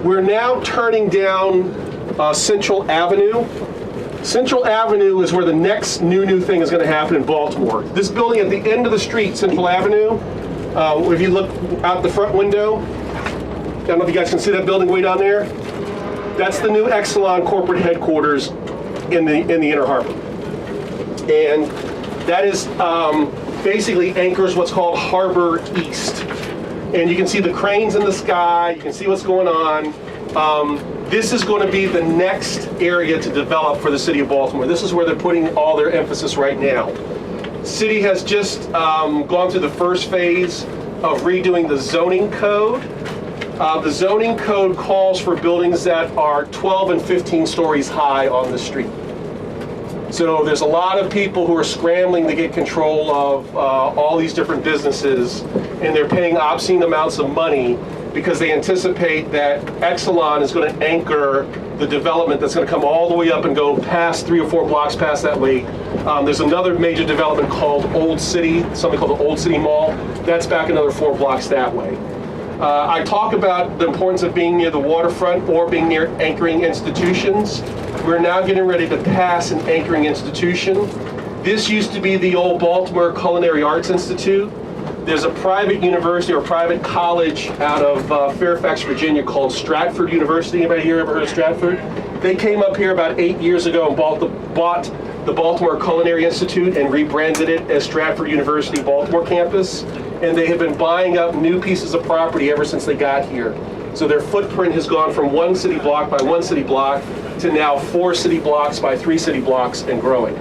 We're now turning down Central Avenue. Central Avenue is where the next new thing is going to happen in Baltimore. This building at the end of the street, Central Avenue, if you look out the front window, I don't know if you guys can see that building way down there. That's the new Exelon corporate headquarters in the Inner Harbor. And that is basically anchors what's called Harbor East. And you can see the cranes in the sky, you can see what's going on. This is going to be the next area to develop for the city of Baltimore. This is where they're putting all their emphasis right now. City has just gone through the first phase of redoing the zoning code. The zoning code calls for buildings that are 12 and 15 stories high on the street. So there's a lot of people who are scrambling to get control of all these different businesses, and they're paying obscene amounts of money because they anticipate that Exelon is going to anchor the development that's going to come all the way up and go past 3 or 4 blocks past that way. There's another major development called Old City, something called the Old City Mall. That's back another 4 blocks that way. I talk about the importance of being near the waterfront or being near anchoring institutions. We're now getting ready to pass an anchoring institution. This used to be the old Baltimore Culinary Arts Institute. There's a private university or private college out of Fairfax, Virginia called Stratford University. Anybody here ever heard of Stratford? They came up here about 8 years ago and bought the Baltimore Culinary Institute and rebranded it as Stratford University Baltimore campus. And they have been buying up new pieces of property ever since they got here. So their footprint has gone from 1 city block by 1 city block to now 4 city blocks by 3 city blocks and growing.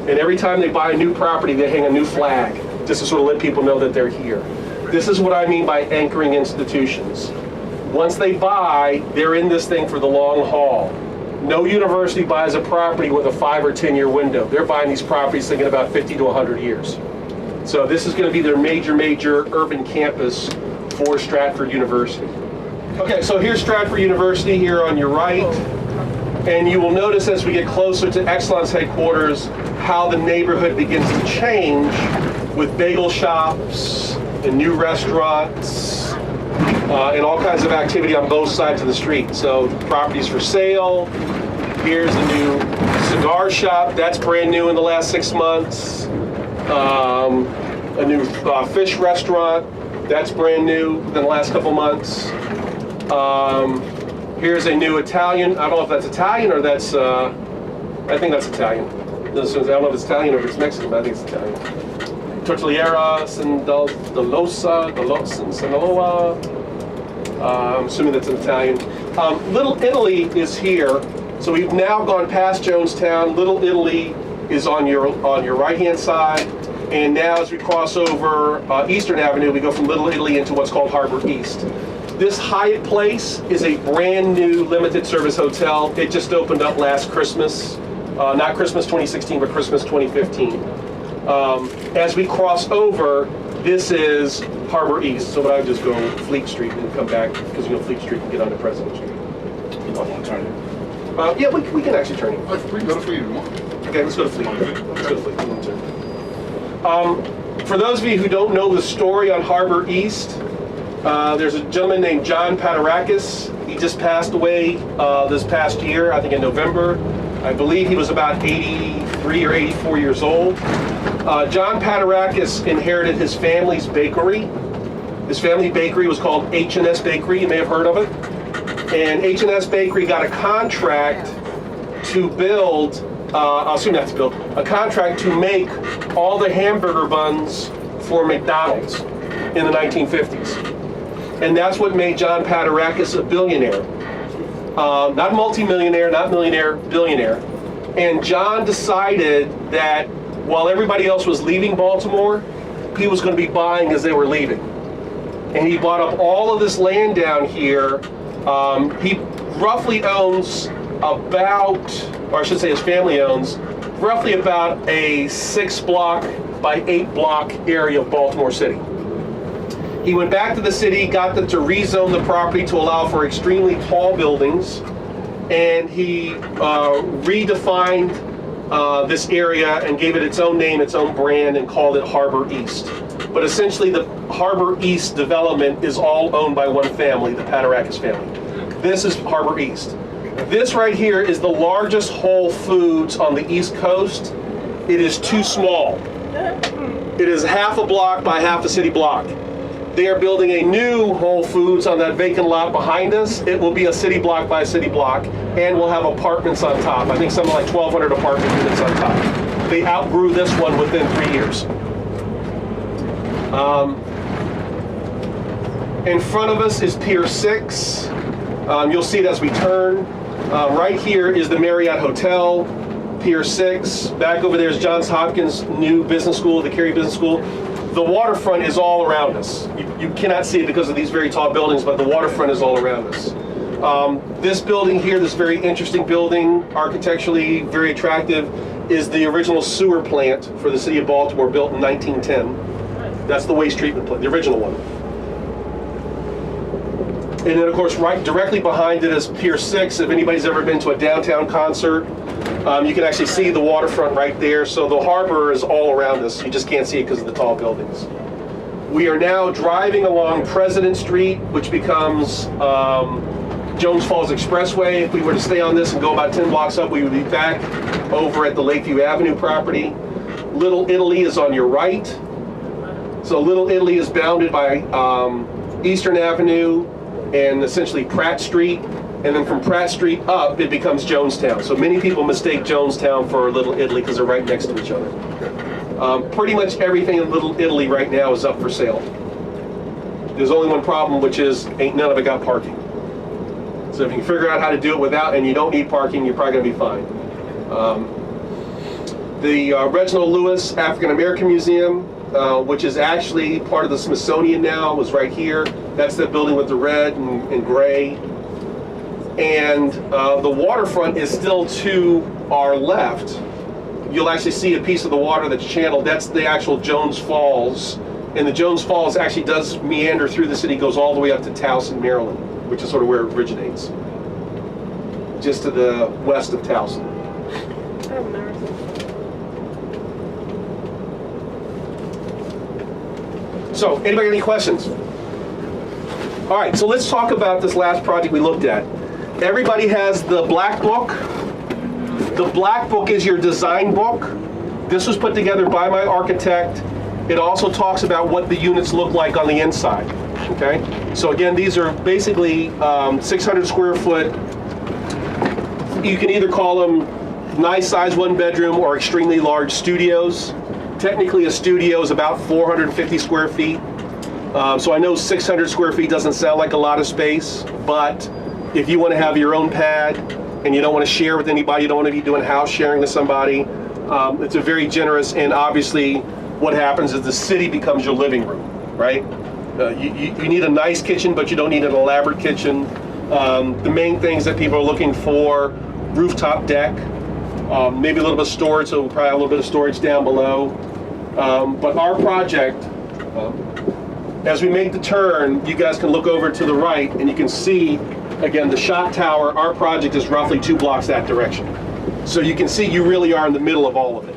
And every time they buy a new property, they hang a new flag just to sort of let people know that they're here. This is what I mean by anchoring institutions. Once they buy, they're in this thing for the long haul. No university buys a property with a 5 or 10 year window. They're buying these properties thinking about 50 to 100 years. So this is going to be their major urban campus for Stratford University. Okay, so here's Stratford University here on your right. And you will notice as we get closer to Exelon's headquarters how the neighborhood begins to change with bagel shops and new restaurants and all kinds of activity on both sides of the street. So properties for sale. Here's a new cigar shop. That's brand new in the last 6 months. A new fish restaurant. That's brand new in the last couple months. Here's a new Italian. I don't know if that's Italian or that's, I think that's Italian. I don't know if it's Italian or if it's Mexican, but I think it's Italian. Tortillera, Sinaloa. I'm assuming that's an Italian. Little Italy is here. So we've now gone past Jonestown. Little Italy is on your right-hand side. And now as we cross over Eastern Avenue, we go from Little Italy into what's called Harbor East. This Hyatt Place is a brand new limited service hotel. It just opened up last Christmas. Not Christmas 2016, but Christmas 2015. As we cross over, this is Harbor East. So what I would just go Fleet Street and come back, because you know Fleet Street can get onto President Street. I want to turn it. Yeah, we can actually turn it. We can go to Fleet if you want. Okay, let's go to Fleet. Let's go to Fleet. For those of you who don't know the story on Harbor East, there's a gentleman named John Padarakis. He just passed away this past year, I think in November. I believe he was about 83 or 84 years old. John Padarakis inherited his family's bakery. His family bakery was called H&S Bakery. You may have heard of it. And H&S Bakery got a contract to build, a contract to make all the hamburger buns for McDonald's in the 1950s. And that's what made John Padarakis a billionaire. Not multimillionaire, not millionaire, billionaire. And John decided that while everybody else was leaving Baltimore, he was going to be buying as they were leaving. And he bought up all of this land down here. He roughly owns about, or I should say his family owns, roughly about a 6 block by 8 block area of Baltimore City. He went back to the city, got them to rezone the property to allow for extremely tall buildings, and he redefined this area and gave it its own name, its own brand, and called it Harbor East. But essentially, the Harbor East development is all owned by one family, the Patarakis family. This is Harbor East. This right here is the largest Whole Foods on the East Coast. It is too small. It is half a block by half a city block. They are building a new Whole Foods on that vacant lot behind us. It will be a city block by city block, and we'll have apartments on top. I think something like 1,200 apartment units on top. They outgrew this one within 3 years. In front of us is Pier 6. You'll see it as we turn. Right here is the Marriott Hotel, Pier 6. Back over there is Johns Hopkins new business school, the Cary Business School. The waterfront is all around us. You cannot see it because of these very tall buildings, but the waterfront is all around us. This building here, this very interesting building, architecturally very attractive, is the original sewer plant for the city of Baltimore, built in 1910. That's the waste treatment plant, the original one. And then, of course, right directly behind it is Pier 6. If anybody's ever been to a downtown concert, you can actually see the waterfront right there. So the harbor is all around us. You just can't see it because of the tall buildings. We are now driving along President Street, which becomes Jones Falls Expressway. If we were to stay on this and go about 10 blocks up, we would be back over at the Lakeview Avenue property. Little Italy is on your right. So Little Italy is bounded by Eastern Avenue and essentially Pratt Street, and then from Pratt Street up, it becomes Jonestown. So many people mistake Jonestown for Little Italy because they're right next to each other. Pretty much everything in Little Italy right now is up for sale. There's only one problem, which is ain't none of it got parking. So if you can figure out how to do it without, and you don't need parking, you're probably gonna be fine. The Reginald Lewis African American Museum, which is actually part of the Smithsonian now, was right here. That's the building with the red and gray. And the waterfront is still to our left. You'll actually see a piece of the water that's channeled. That's the actual Jones Falls. And the Jones Falls actually does meander through the city, goes all the way up to Towson, Maryland, which is sort of where it originates. Just to the west of Towson. So, anybody got any questions? All right, so let's talk about this last project we looked at. Everybody has the black book. The black book is your design book. This was put together by my architect. It also talks about what the units look like on the inside. Okay, so again, these are basically 600 square foot. You can either call them nice size one bedroom or extremely large studios. Technically, a studio is about 450 square feet. So I know 600 square feet doesn't sound like a lot of space, but if you want to have your own pad and you don't want to share with anybody, you don't want to be doing house sharing with somebody, it's a very generous, and obviously what happens is the city becomes your living room, right? You need a nice kitchen, but you don't need an elaborate kitchen. The main things that people are looking for: rooftop deck, maybe a little bit of storage, so we'll probably have a little bit of storage down below. But our project, as we make the turn, you guys can look over to the right and you can see, again, the shot tower. Our project is roughly 2 blocks that direction. So you can see you really are in the middle of all of it.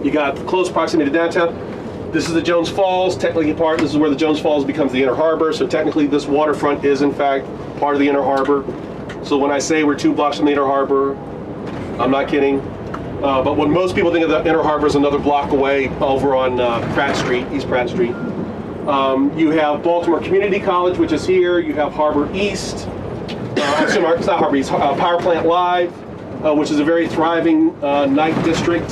You got close proximity to downtown. This is the Jones Falls. Technically part, this is where the Jones Falls becomes the inner harbor. So technically this waterfront is in fact part of the inner harbor. So when I say we're 2 blocks from the inner harbor, I'm not kidding. But when most people think of the inner harbor is another block away over on Pratt Street, East Pratt Street. You have Baltimore Community College, which is here. You have Harbor East. It's not Harbor East, Power Plant Live, which is a very thriving night district.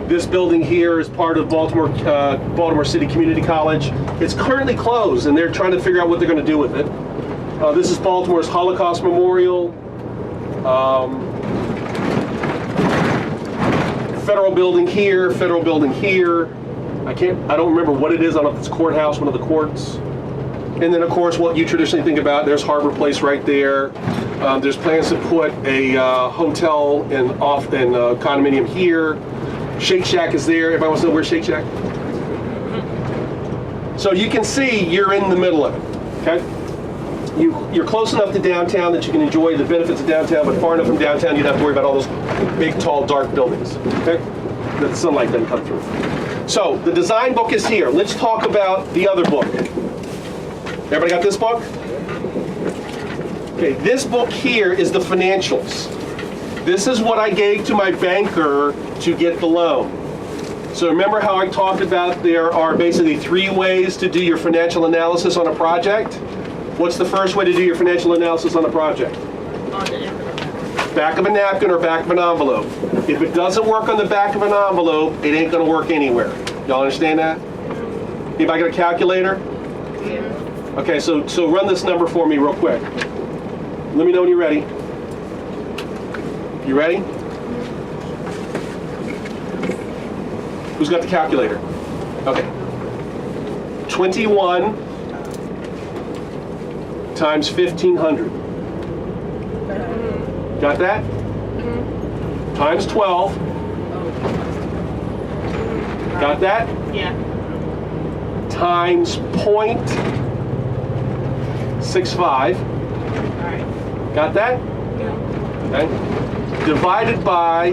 This building here is part of Baltimore City Community College. It's currently closed, and they're trying to figure out what they're going to do with it. This is Baltimore's Holocaust Memorial. Federal building here, federal building here. I don't remember what it is. I don't know if it's courthouse, one of the courts. And then, of course, what you traditionally think about, there's Harbor Place right there. There's plans to put a hotel and condominium here. Shake Shack is there. Everybody wants to know where's Shake Shack? So you can see you're in the middle of it, okay? you're close enough to downtown that you can enjoy the benefits of downtown, but far enough from downtown you'd have to worry about all those big, tall, dark buildings. Okay? The sunlight doesn't come through. So the design book is here. Let's talk about the other book. Everybody got this book? Okay, this book here is the financials. This is what I gave to my banker to get the loan. So remember how I talked about there are basically 3 ways to do your financial analysis on a project? What's the first way to do your financial analysis on a project? Back of a napkin or back of an envelope. If it doesn't work on the back of an envelope, it ain't gonna work anywhere. Y'all understand that? Anybody got a calculator? Yeah. Okay, so run this number for me real quick. Let me know when you're ready. You ready? Who's got the calculator? Okay. 21 times 1,500. Got that? Times 12. Got that? Yeah. Times 0.65. All right. Got that? Yeah. Okay. Divided by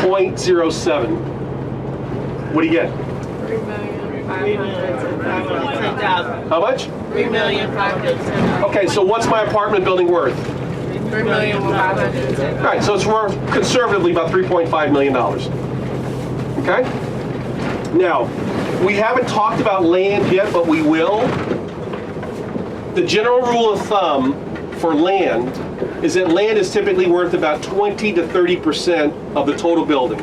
0.07. What do you get? 3,510,000. How much? 3,510,000. Okay, so what's my apartment building worth? 3,510,000. All right, so it's worth conservatively about $3.5 million. Okay? Now, we haven't talked about land yet, but we will. The general rule of thumb for land is that land is typically worth about 20 to 30% of the total building.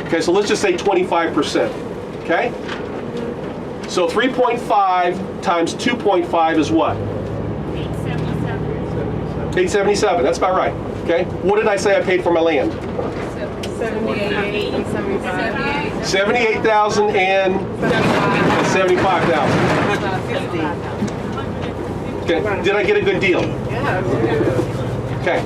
Okay, so let's just say 25%. Okay? So 3.5 times 2.5 is what? 877. That's about right. Okay? What did I say I paid for my land? 78,000 and 75,000. Okay. Did I get a good deal? Okay.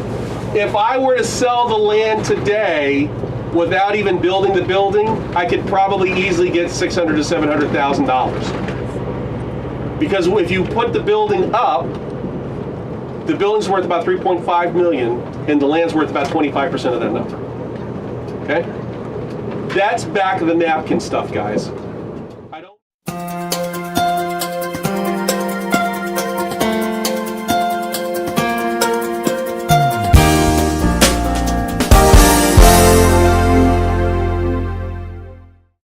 If I were to sell the land today without even building the building, I could probably easily get $600,000 to $700,000. Because if you put the building up, the building's worth about 3.5 million, and the land's worth about 25% of that number. Okay? That's back of the napkin stuff, guys. I don't.